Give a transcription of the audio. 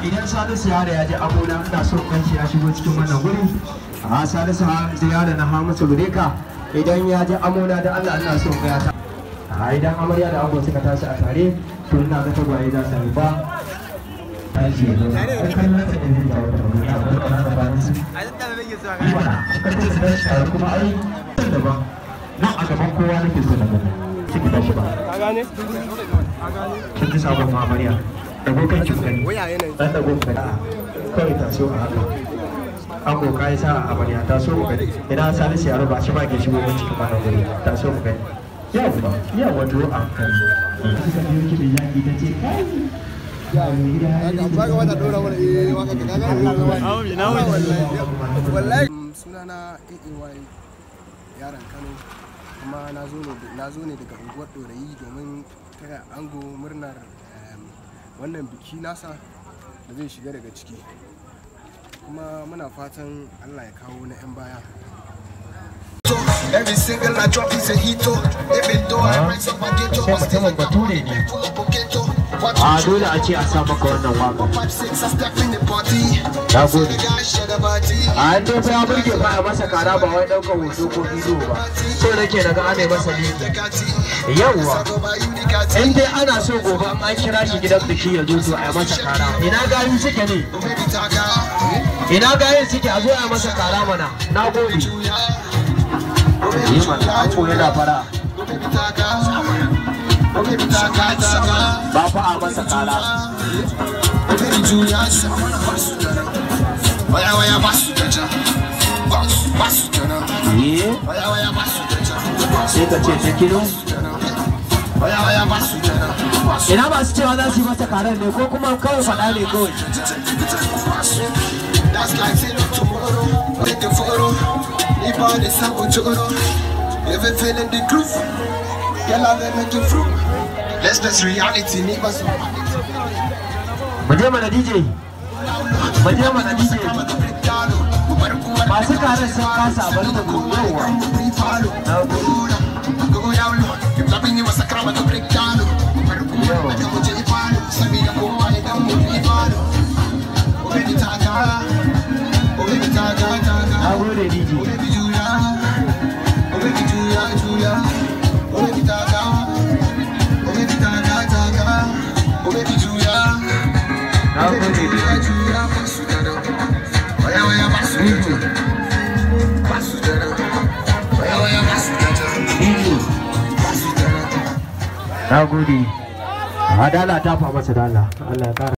Idan Salisu Yara ya je abuna ina so kanshi ya shigo cikin wannan guri. Salisu Yara na Hamisu Bureka idan ya je amona da Allah ina so ga ta. Idan amarya da ango suka tashi a tare to ina ga tagwaye za su yi ba. Kuma ai daban nan a gaban kowa nake so na gani. Ciki da shi ba. Ka gane? Kin ji sabon amarya. Dago kan ki gani. Dan dago ka da. Kai ta so a haka. Ango kai sa amarya ta so mu gani. Idan Salisu Yaro ba shi ba ke shigo mun cikin wannan guri. Ta so mu gani. Yawa to an kan. Kika biyo ki da yaki ta ce kai. Ya mu gida. Ba ga wata dora mana waka ka ga wallahi. Sunana AAY yaran Kano kuma na zo ne daga unguwar Dorayi domin taya ango murnar wannan biki nasa da zai shiga daga ciki, kuma muna fatan Allah ya kawo na 'yan baya. Every single I drop is a hit. Even though I write some ghetto, but still I got pull up a ghetto. Dole a ce a sa maka wannan waka. Na gode. An dai fa ya burge fa a masa kara ba wai daukar hoto ko bidiyo ba. So nake daga ana masa liki. Yawwa. In dai ana so gobe an kira shi gidan biki ya zo to a masa kara. Ina gayin suke ne? Ina gayin suke a zo a masa kara mana. Na gode. Yi mana an koyi na fara. Ba fa a masa kara. Sai ka ce ta kilo? Ina ba su cewa za su yi masa karar ne ko kuma kawai faɗa ne kawai? Let's reality need us. Muje mana DJ. Muje mana DJ. Masu karar sun kasa bari mu gowa. Na gode. Adala ta fa masa dala. Allah ya kara.